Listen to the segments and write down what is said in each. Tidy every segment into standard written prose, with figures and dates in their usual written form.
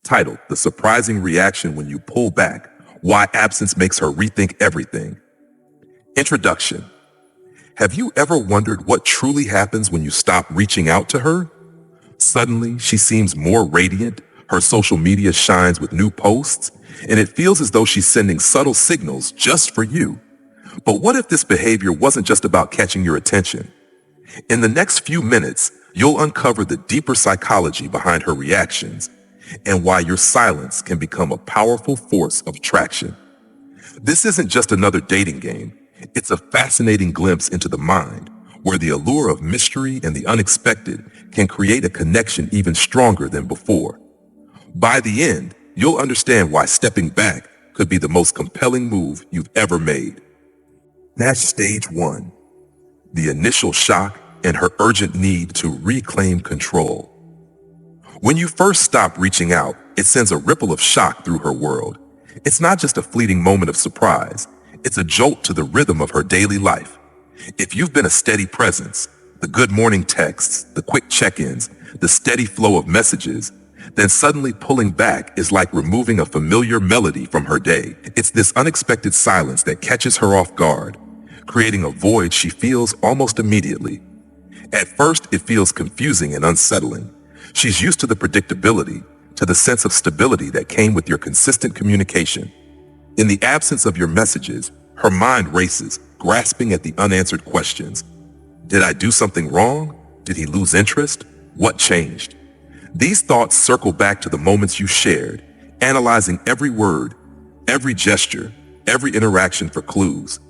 titled The Surprising Reaction When You Pull Back, Why Absence Makes Her Rethink Everything. Introduction. Have you ever wondered what truly happens when you stop reaching out to her? Suddenly, she seems more radiant, her social media shines with new posts, and it feels as though she's sending subtle signals just for you. But what if this behavior wasn't just about catching your attention? In the next few minutes, you'll uncover the deeper psychology behind her reactions and why your silence can become a powerful force of attraction. This isn't just another dating game. It's a fascinating glimpse into the mind, where the allure of mystery and the unexpected can create a connection even stronger than before. By the end, you'll understand why stepping back could be the most compelling move you've ever made. That's stage 1. The initial shock and her urgent need to reclaim control. When you first stop reaching out, it sends a ripple of shock through her world. It's not just a fleeting moment of surprise. It's a jolt to the rhythm of her daily life. If you've been a steady presence, the good morning texts, the quick check-ins, the steady flow of messages, then suddenly pulling back is like removing a familiar melody from her day. It's this unexpected silence that catches her off guard, creating a void she feels almost immediately. At first, it feels confusing and unsettling. She's used to the predictability, to the sense of stability that came with your consistent communication. In the absence of your messages, her mind races, grasping at the unanswered questions. Did I do something wrong? Did he lose interest? What changed? These thoughts circle back to the moments you shared, analyzing every word, every gesture, every interaction for clues.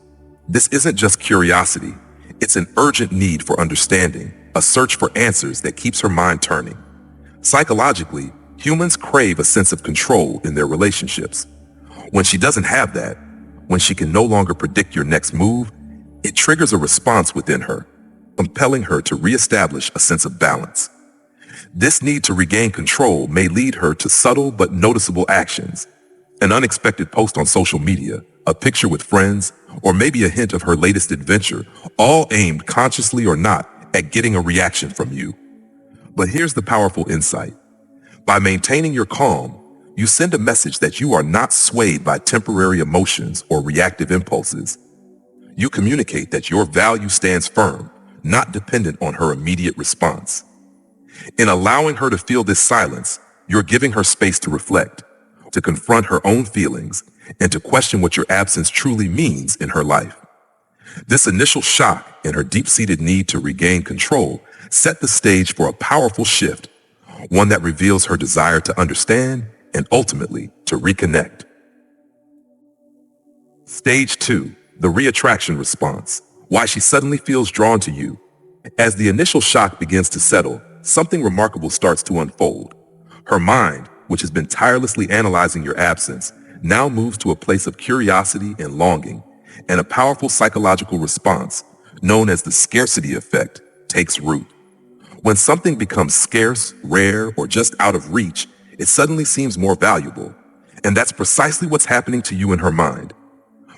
This isn't just curiosity. It's an urgent need for understanding, a search for answers that keeps her mind turning. Psychologically, humans crave a sense of control in their relationships. When she doesn't have that, when she can no longer predict your next move, it triggers a response within her, compelling her to reestablish a sense of balance. This need to regain control may lead her to subtle but noticeable actions. An unexpected post on social media, a picture with friends, or maybe a hint of her latest adventure, all aimed consciously or not at getting a reaction from you. But here's the powerful insight. By maintaining your calm, you send a message that you are not swayed by temporary emotions or reactive impulses. You communicate that your value stands firm, not dependent on her immediate response. In allowing her to feel this silence, you're giving her space to reflect, to confront her own feelings, and to question what your absence truly means in her life. This initial shock and her deep-seated need to regain control set the stage for a powerful shift, one that reveals her desire to understand and ultimately to reconnect. Stage 2, the reattraction response, why she suddenly feels drawn to you. As the initial shock begins to settle, something remarkable starts to unfold. Her mind, which has been tirelessly analyzing your absence, now moves to a place of curiosity and longing, and a powerful psychological response, known as the scarcity effect, takes root. When something becomes scarce, rare, or just out of reach, it suddenly seems more valuable. And that's precisely what's happening to you in her mind.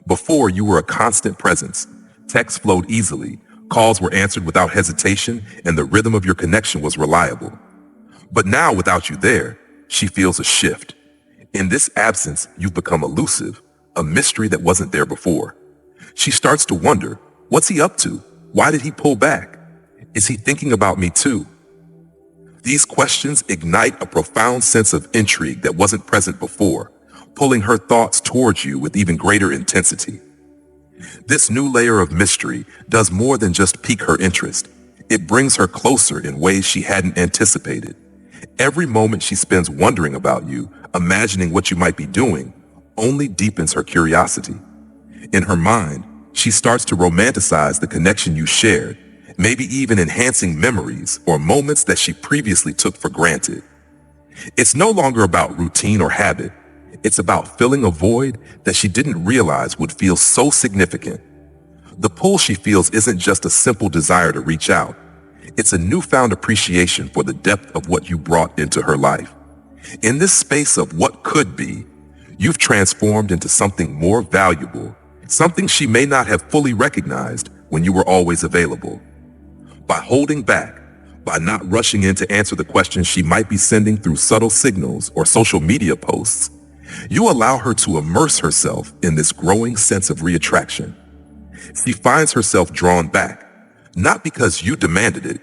Before, you were a constant presence. Texts flowed easily, calls were answered without hesitation, and the rhythm of your connection was reliable. But now, without you there, she feels a shift. In this absence, you've become elusive, a mystery that wasn't there before. She starts to wonder, what's he up to? Why did he pull back? Is he thinking about me too? These questions ignite a profound sense of intrigue that wasn't present before, pulling her thoughts towards you with even greater intensity. This new layer of mystery does more than just pique her interest. It brings her closer in ways she hadn't anticipated. Every moment she spends wondering about you, imagining what you might be doing, only deepens her curiosity. In her mind, she starts to romanticize the connection you shared, maybe even enhancing memories or moments that she previously took for granted. It's no longer about routine or habit. It's about filling a void that she didn't realize would feel so significant. The pull she feels isn't just a simple desire to reach out. It's a newfound appreciation for the depth of what you brought into her life. In this space of what could be, you've transformed into something more valuable, something she may not have fully recognized when you were always available. By holding back, By not rushing in to answer the questions she might be sending through subtle signals or social media posts, you allow her to immerse herself in this growing sense of reattraction. She finds herself drawn back, not because you demanded it,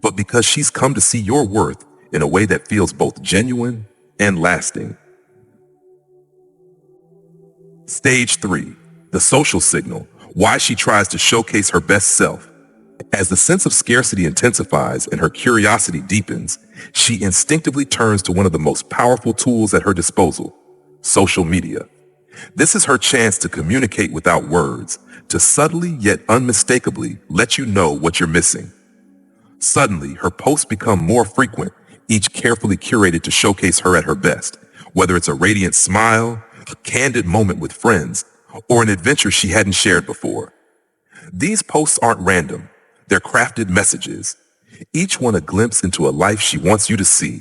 but because she's come to see your worth in a way that feels both genuine and lasting. Stage 3. The social signal. Why she tries to showcase her best self. As the sense of scarcity intensifies and her curiosity deepens, she instinctively turns to one of the most powerful tools at her disposal, social media. This is her chance to communicate without words, to subtly yet unmistakably let you know what you're missing. Suddenly, her posts become more frequent, each carefully curated to showcase her at her best, whether it's a radiant smile, a candid moment with friends, or an adventure she hadn't shared before. These posts aren't random. They're crafted messages, each one a glimpse into a life she wants you to see.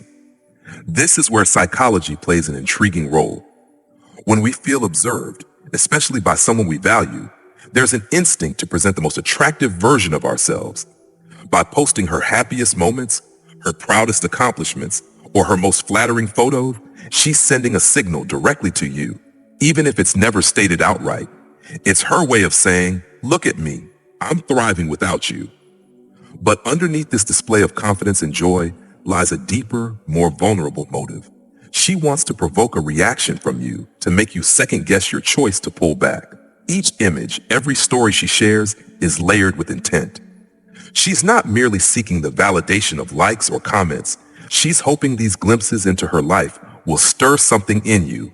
This is where psychology plays an intriguing role. When we feel observed, especially by someone we value, there's an instinct to present the most attractive version of ourselves. By posting her happiest moments, her proudest accomplishments, or her most flattering photo, she's sending a signal directly to you, even if it's never stated outright. It's her way of saying, "Look at me, I'm thriving without you." But underneath this display of confidence and joy lies a deeper, more vulnerable motive. She wants to provoke a reaction from you, to make you second-guess your choice to pull back. Each image, every story she shares, is layered with intent. She's not merely seeking the validation of likes or comments. She's hoping these glimpses into her life will stir something in you.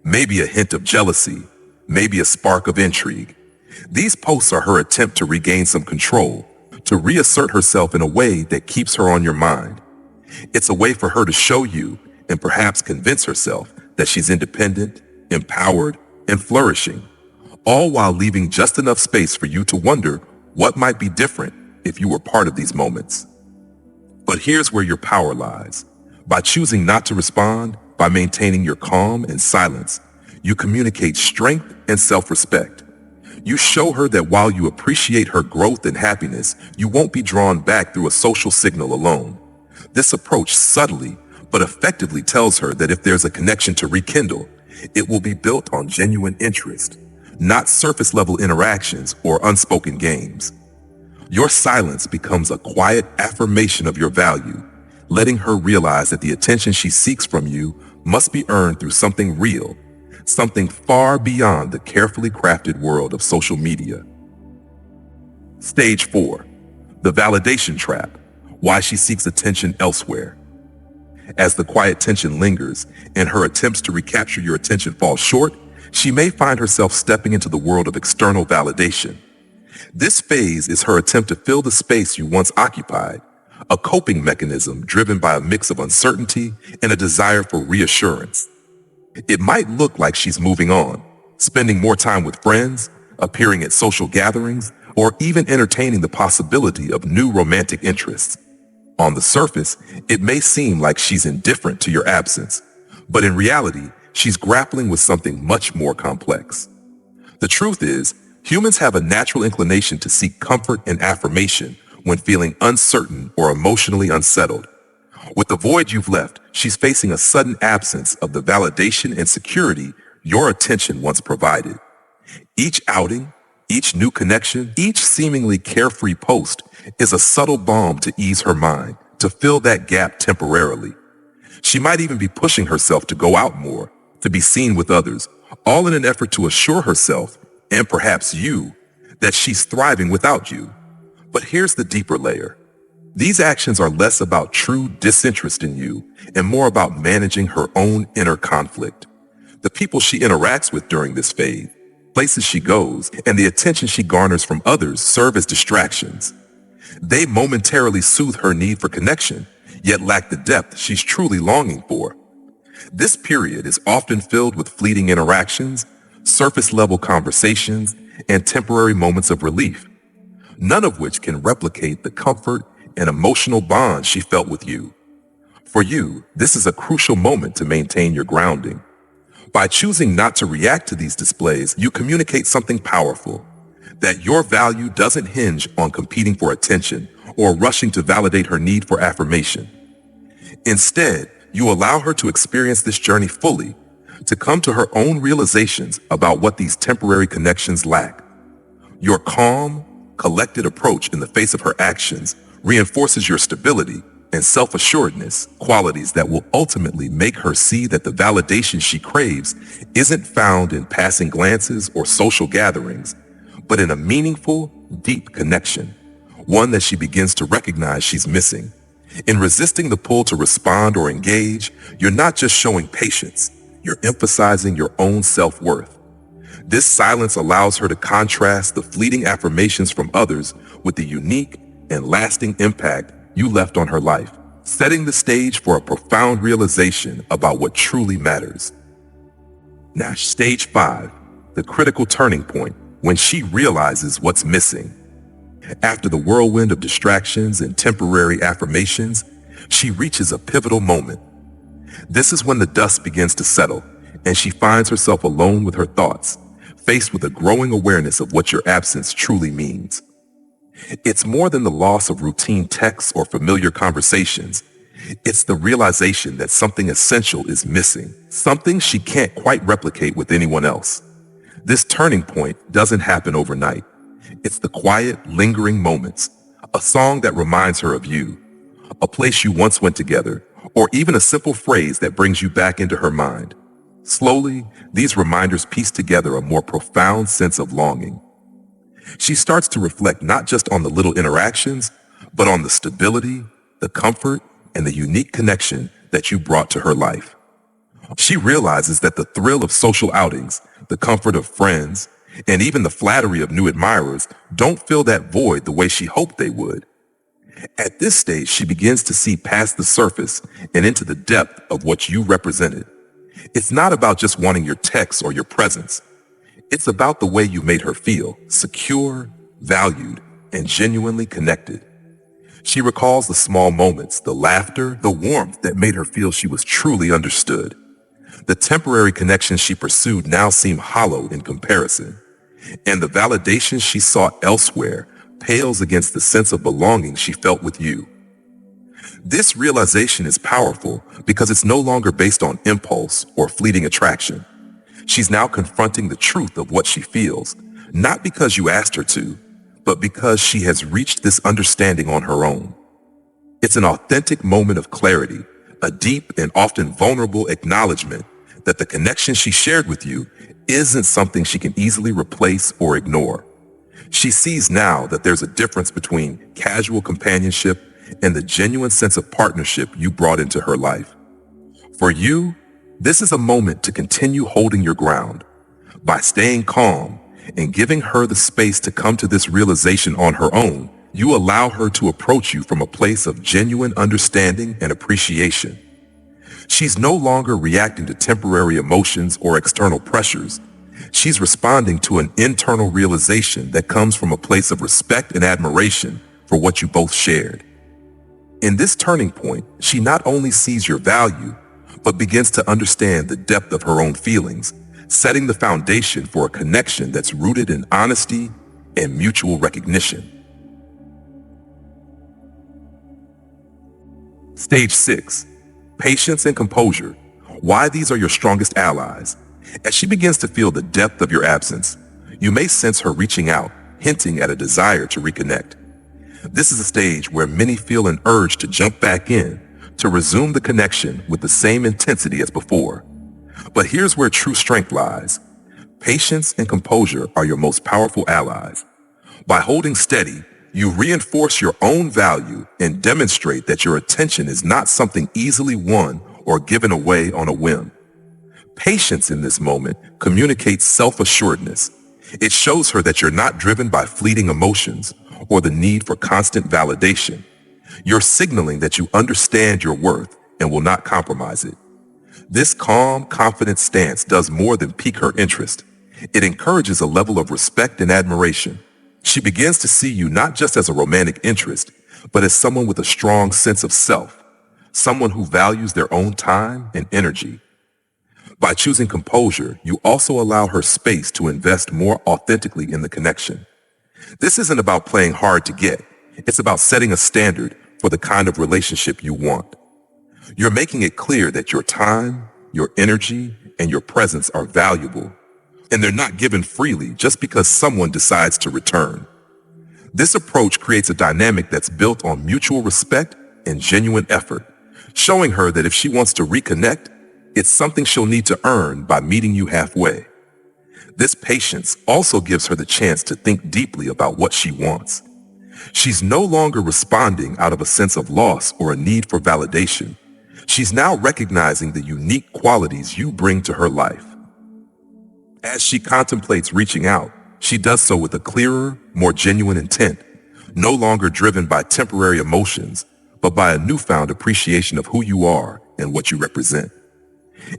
Maybe a hint of jealousy, maybe a spark of intrigue. These posts are her attempt to regain some control, to reassert herself in a way that keeps her on your mind. It's a way for her to show you, and perhaps convince herself, that she's independent, empowered, and flourishing, all while leaving just enough space for you to wonder what might be different if you were part of these moments. But here's where your power lies. By choosing not to respond, by maintaining your calm and silence, you communicate strength and self-respect. You show her that while you appreciate her growth and happiness, you won't be drawn back through a social signal alone. This approach subtly but effectively tells her that if there's a connection to rekindle, it will be built on genuine interest, not surface-level interactions or unspoken games. Your silence becomes a quiet affirmation of your value, letting her realize that the attention she seeks from you must be earned through something real, something far beyond the carefully crafted world of social media. Stage 4. The validation trap. Why she seeks attention elsewhere. As the quiet tension lingers and her attempts to recapture your attention fall short, she may find herself stepping into the world of external validation. This phase is her attempt to fill the space you once occupied, a coping mechanism driven by a mix of uncertainty and a desire for reassurance. It might look like she's moving on, spending more time with friends, appearing at social gatherings, or even entertaining the possibility of new romantic interests. On the surface, it may seem like she's indifferent to your absence, but in reality, she's grappling with something much more complex. The truth is, humans have a natural inclination to seek comfort and affirmation when feeling uncertain or emotionally unsettled. With the void you've left, she's facing a sudden absence of the validation and security your attention once provided. Each outing, each new connection, each seemingly carefree post is a subtle balm to ease her mind, to fill that gap temporarily. She might even be pushing herself to go out more, to be seen with others, all in an effort to assure herself, and perhaps you, that she's thriving without you. But here's the deeper layer. These actions are less about true disinterest in you and more about managing her own inner conflict. The people she interacts with during this phase, places she goes, and the attention she garners from others serve as distractions. They momentarily soothe her need for connection, yet lack the depth she's truly longing for. This period is often filled with fleeting interactions, surface-level conversations, and temporary moments of relief, none of which can replicate the comfort and emotional bond she felt with you. For you, this is a crucial moment to maintain your grounding. By choosing not to react to these displays, you communicate something powerful, that your value doesn't hinge on competing for attention or rushing to validate her need for affirmation. Instead, you allow her to experience this journey fully, to come to her own realizations about what these temporary connections lack. Your calm, collected approach in the face of her actions reinforces your stability and self-assuredness, qualities that will ultimately make her see that the validation she craves isn't found in passing glances or social gatherings, but in a meaningful, deep connection, one that she begins to recognize she's missing. In resisting the pull to respond or engage, you're not just showing patience, you're emphasizing your own self-worth. This silence allows her to contrast the fleeting affirmations from others with the unique and lasting impact you left on her life, setting the stage for a profound realization about what truly matters. Now, stage 5, the critical turning point, when she realizes what's missing. After the whirlwind of distractions and temporary affirmations, she reaches a pivotal moment. This is when the dust begins to settle, and she finds herself alone with her thoughts, faced with a growing awareness of what your absence truly means. It's more than the loss of routine texts or familiar conversations. It's the realization that something essential is missing, something she can't quite replicate with anyone else. This turning point doesn't happen overnight. It's the quiet, lingering moments, a song that reminds her of you, a place you once went together, or even a simple phrase that brings you back into her mind. Slowly, these reminders piece together a more profound sense of longing. She starts to reflect not just on the little interactions, but on the stability, the comfort, and the unique connection that you brought to her life. She realizes that the thrill of social outings, the comfort of friends, and even the flattery of new admirers don't fill that void the way she hoped they would. At this stage, she begins to see past the surface and into the depth of what you represented. It's not about just wanting your texts or your presence. It's about the way you made her feel, secure, valued, and genuinely connected. She recalls the small moments, the laughter, the warmth that made her feel she was truly understood. The temporary connections she pursued now seem hollow in comparison, and the validation she sought elsewhere pales against the sense of belonging she felt with you. This realization is powerful because it's no longer based on impulse or fleeting attraction. She's now confronting the truth of what she feels, not because you asked her to, but because she has reached this understanding on her own. It's an authentic moment of clarity, a deep and often vulnerable acknowledgement that the connection she shared with you isn't something she can easily replace or ignore. She sees now that there's a difference between casual companionship and the genuine sense of partnership you brought into her life. For you, this is a moment to continue holding your ground. By staying calm and giving her the space to come to this realization on her own, you allow her to approach you from a place of genuine understanding and appreciation. She's no longer reacting to temporary emotions or external pressures. She's responding to an internal realization that comes from a place of respect and admiration for what you both shared. In this turning point, she not only sees your value, but begins to understand the depth of her own feelings, setting the foundation for a connection that's rooted in honesty and mutual recognition. Stage 6. Patience and composure. Why these are your strongest allies. As she begins to feel the depth of your absence, you may sense her reaching out, hinting at a desire to reconnect. This is a stage where many feel an urge to jump back in, to resume the connection with the same intensity as before. But here's where true strength lies. Patience and composure are your most powerful allies. By holding steady, you reinforce your own value and demonstrate that your attention is not something easily won or given away on a whim. Patience in this moment communicates self-assuredness. It shows her that you're not driven by fleeting emotions or the need for constant validation. You're signaling that you understand your worth and will not compromise it. This calm, confident stance does more than pique her interest. It encourages a level of respect and admiration. She begins to see you not just as a romantic interest, but as someone with a strong sense of self, someone who values their own time and energy. By choosing composure, you also allow her space to invest more authentically in the connection. This isn't about playing hard to get. It's about setting a standard for the kind of relationship you want. You're making it clear that your time, your energy, and your presence are valuable, and they're not given freely just because someone decides to return. This approach creates a dynamic that's built on mutual respect and genuine effort, showing her that if she wants to reconnect, it's something she'll need to earn by meeting you halfway. This patience also gives her the chance to think deeply about what she wants. She's no longer responding out of a sense of loss or a need for validation. She's now recognizing the unique qualities you bring to her life. As she contemplates reaching out, she does so with a clearer, more genuine intent, no longer driven by temporary emotions, but by a newfound appreciation of who you are and what you represent.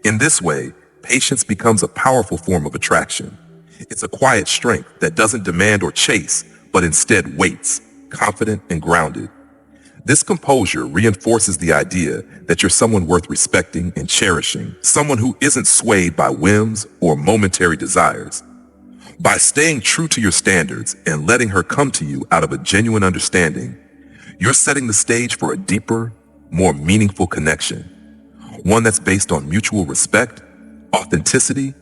In this way, patience becomes a powerful form of attraction. It's a quiet strength that doesn't demand or chase, but instead waits, confident and grounded. This composure reinforces the idea that you're someone worth respecting and cherishing, someone who isn't swayed by whims or momentary desires. By staying true to your standards and letting her come to you out of a genuine understanding, you're setting the stage for a deeper, more meaningful connection, one that's based on mutual respect, authenticity,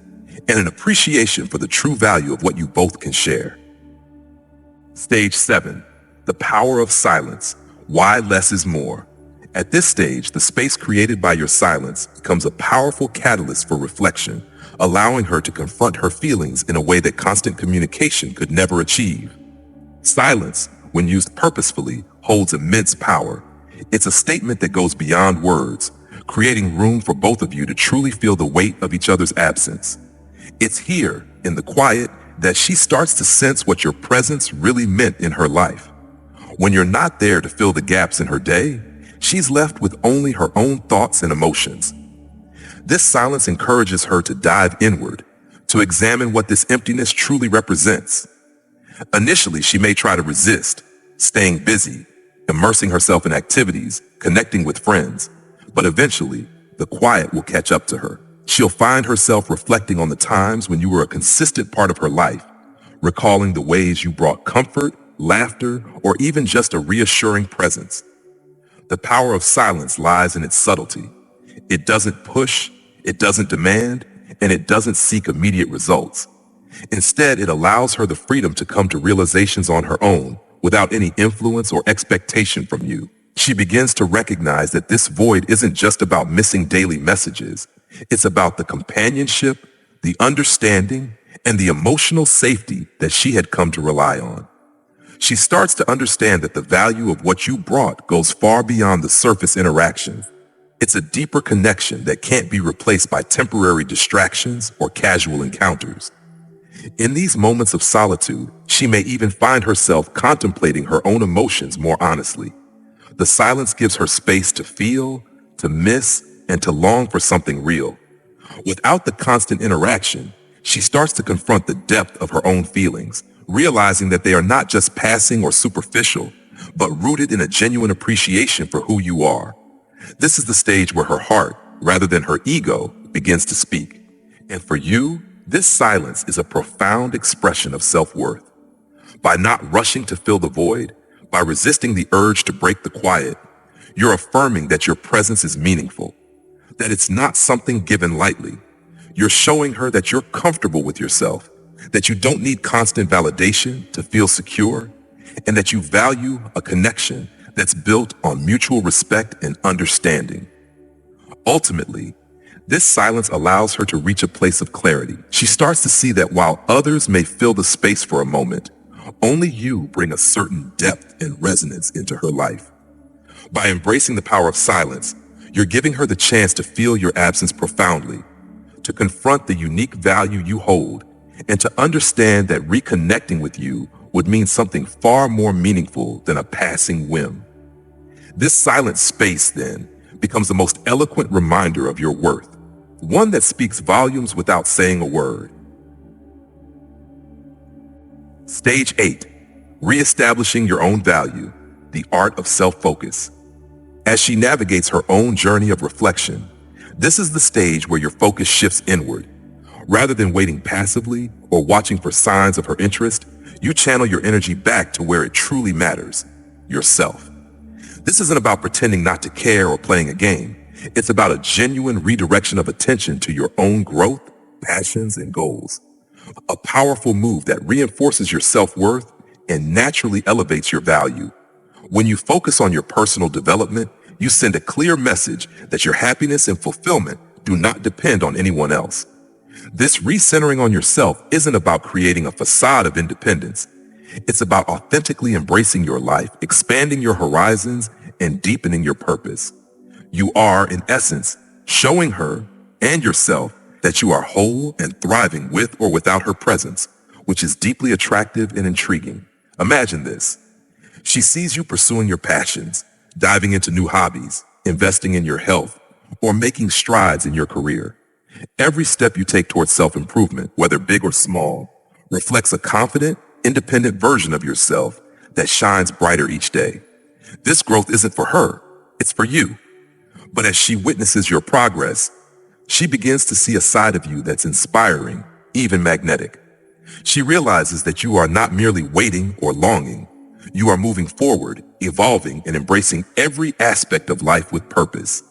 and an appreciation for the true value of what you both can share. Stage 7. The power of silence. Why less is more. At this stage, the space created by your silence becomes a powerful catalyst for reflection, allowing her to confront her feelings in a way that constant communication could never achieve. Silence, when used purposefully, holds immense power. It's a statement that goes beyond words, creating room for both of you to truly feel the weight of each other's absence. It's here, in the quiet, that she starts to sense what your presence really meant in her life. When you're not there to fill the gaps in her day, she's left with only her own thoughts and emotions. This silence encourages her to dive inward, to examine what this emptiness truly represents. Initially, she may try to resist, staying busy, immersing herself in activities, connecting with friends, but eventually, the quiet will catch up to her. She'll find herself reflecting on the times when you were a consistent part of her life, recalling the ways you brought comfort, laughter, or even just a reassuring presence. The power of silence lies in its subtlety. It doesn't push, it doesn't demand, and it doesn't seek immediate results. Instead, it allows her the freedom to come to realizations on her own, without any influence or expectation from you. She begins to recognize that this void isn't just about missing daily messages. It's about the companionship, the understanding, and the emotional safety that she had come to rely on. She starts to understand that the value of what you brought goes far beyond the surface interaction. It's a deeper connection that can't be replaced by temporary distractions or casual encounters. In these moments of solitude, she may even find herself contemplating her own emotions more honestly. The silence gives her space to feel, to miss, and to long for something real. Without the constant interaction, she starts to confront the depth of her own feelings, realizing that they are not just passing or superficial, but rooted in a genuine appreciation for who you are. This is the stage where her heart, rather than her ego, begins to speak. And for you, this silence is a profound expression of self-worth. By not rushing to fill the void, by resisting the urge to break the quiet, you're affirming that your presence is meaningful, that it's not something given lightly. You're showing her that you're comfortable with yourself, that you don't need constant validation to feel secure, and that you value a connection that's built on mutual respect and understanding. Ultimately, this silence allows her to reach a place of clarity. She starts to see that while others may fill the space for a moment, only you bring a certain depth and resonance into her life. By embracing the power of silence, you're giving her the chance to feel your absence profoundly, to confront the unique value you hold, and to understand that reconnecting with you would mean something far more meaningful than a passing whim. This silent space, then, becomes the most eloquent reminder of your worth, one that speaks volumes without saying a word. Stage 8. Reestablishing your own value, the art of self-focus. As she navigates her own journey of reflection, this is the stage where your focus shifts inward. Rather than waiting passively or watching for signs of her interest, you channel your energy back to where it truly matters, yourself. This isn't about pretending not to care or playing a game. It's about a genuine redirection of attention to your own growth, passions, and goals. A powerful move that reinforces your self-worth and naturally elevates your value. When you focus on your personal development, you send a clear message that your happiness and fulfillment do not depend on anyone else. This recentering on yourself isn't about creating a facade of independence. It's about authentically embracing your life, expanding your horizons, and deepening your purpose. You are, in essence, showing her and yourself that you are whole and thriving with or without her presence, which is deeply attractive and intriguing. Imagine this. She sees you pursuing your passions, diving into new hobbies, investing in your health, or making strides in your career. Every step you take towards self-improvement, whether big or small, reflects a confident, independent version of yourself that shines brighter each day. This growth isn't for her, it's for you. But as she witnesses your progress, she begins to see a side of you that's inspiring, even magnetic. She realizes that you are not merely waiting or longing. You are moving forward, evolving, and embracing every aspect of life with purpose.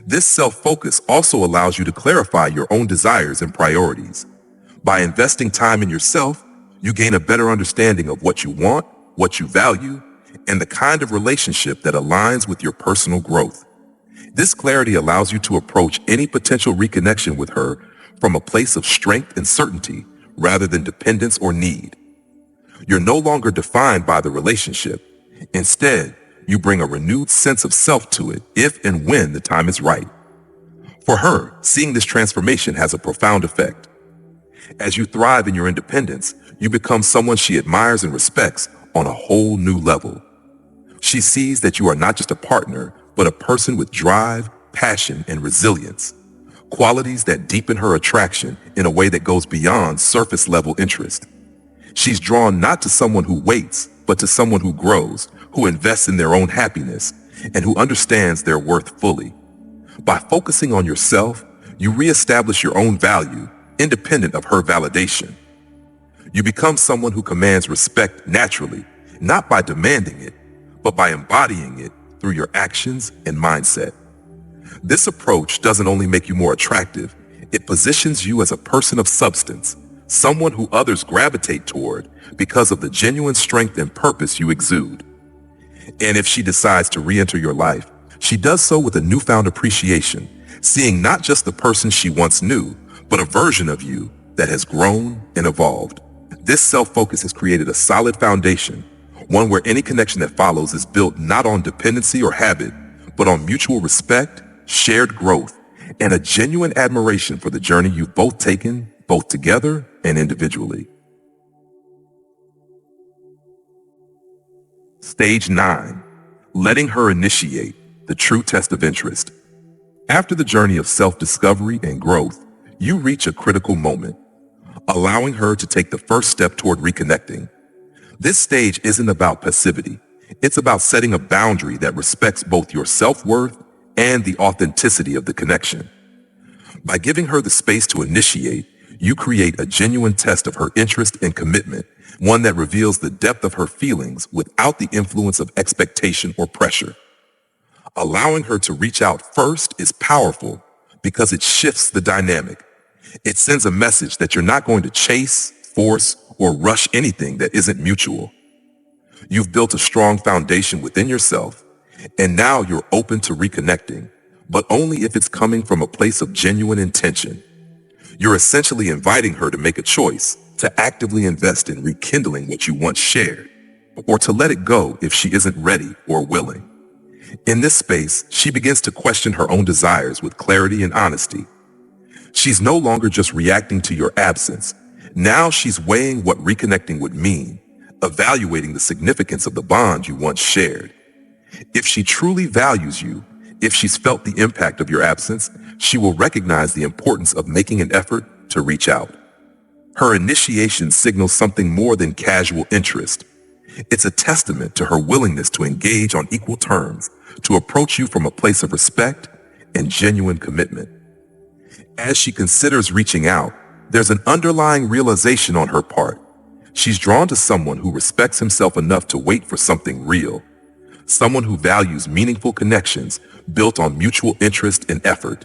This self-focus also allows you to clarify your own desires and priorities. By investing time in yourself, you gain a better understanding of what you want, what you value, and the kind of relationship that aligns with your personal growth. This clarity allows you to approach any potential reconnection with her from a place of strength and certainty rather than dependence or need. You're no longer defined by the relationship. Instead, you bring a renewed sense of self to it if and when the time is right. For her, seeing this transformation has a profound effect. As you thrive in your independence, you become someone she admires and respects on a whole new level. She sees that you are not just a partner, but a person with drive, passion, and resilience, qualities that deepen her attraction in a way that goes beyond surface-level interest. She's drawn not to someone who waits, but to someone who grows, who invests in their own happiness, and who understands their worth fully. By focusing on yourself, you reestablish your own value, independent of her validation. You become someone who commands respect naturally, not by demanding it, but by embodying it through your actions and mindset. This approach doesn't only make you more attractive, it positions you as a person of substance, someone who others gravitate toward because of the genuine strength and purpose you exude. And if she decides to re-enter your life, she does so with a newfound appreciation, seeing not just the person she once knew, but a version of you that has grown and evolved. This self-focus has created a solid foundation, one where any connection that follows is built not on dependency or habit, but on mutual respect, shared growth, and a genuine admiration for the journey you've both taken, both together and individually. Stage 9. Letting her initiate the true test of interest. After the journey of self-discovery and growth, you reach a critical moment, allowing her to take the first step toward reconnecting. This stage isn't about passivity. It's about setting a boundary that respects both your self-worth and the authenticity of the connection. By giving her the space to initiate, you create a genuine test of her interest and commitment, one that reveals the depth of her feelings without the influence of expectation or pressure. Allowing her to reach out first is powerful because it shifts the dynamic. It sends a message that you're not going to chase, force, or rush anything that isn't mutual. You've built a strong foundation within yourself, and now you're open to reconnecting, but only if it's coming from a place of genuine intention. You're essentially inviting her to make a choice, to actively invest in rekindling what you once shared, or to let it go if she isn't ready or willing. In this space, she begins to question her own desires with clarity and honesty. She's no longer just reacting to your absence. Now she's weighing what reconnecting would mean, evaluating the significance of the bond you once shared. If she truly values you, if she's felt the impact of your absence, she will recognize the importance of making an effort to reach out. Her initiation signals something more than casual interest. It's a testament to her willingness to engage on equal terms, to approach you from a place of respect and genuine commitment. As she considers reaching out, there's an underlying realization on her part. She's drawn to someone who respects himself enough to wait for something real, someone who values meaningful connections built on mutual interest and effort.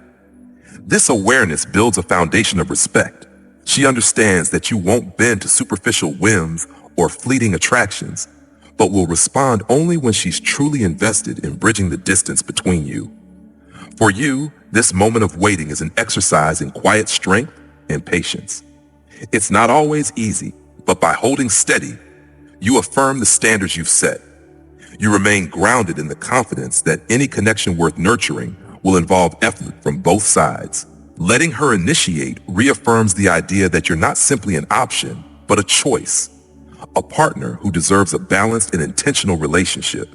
This awareness builds a foundation of respect. She understands that you won't bend to superficial whims or fleeting attractions, but will respond only when she's truly invested in bridging the distance between you. For you, this moment of waiting is an exercise in quiet strength and patience. It's not always easy, but by holding steady, you affirm the standards you've set. You remain grounded in the confidence that any connection worth nurturing will involve effort from both sides. Letting her initiate reaffirms the idea that you're not simply an option, but a choice, a partner who deserves a balanced and intentional relationship.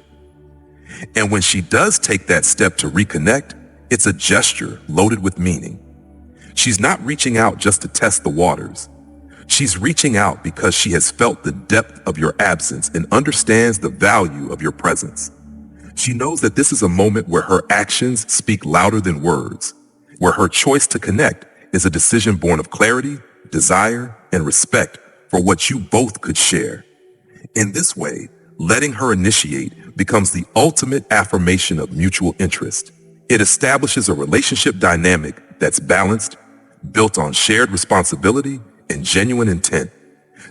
And when she does take that step to reconnect, it's a gesture loaded with meaning. She's not reaching out just to test the waters. She's reaching out because she has felt the depth of your absence and understands the value of your presence. She knows that this is a moment where her actions speak louder than words, where her choice to connect is a decision born of clarity, desire, and respect for what you both could share. In this way, letting her initiate becomes the ultimate affirmation of mutual interest. It establishes a relationship dynamic that's balanced, built on shared responsibility and genuine intent.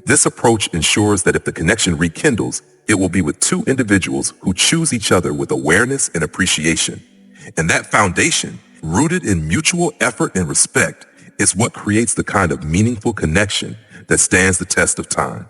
This approach ensures that if the connection rekindles, it will be with two individuals who choose each other with awareness and appreciation. And that foundation, rooted in mutual effort and respect, is what creates the kind of meaningful connection that stands the test of time.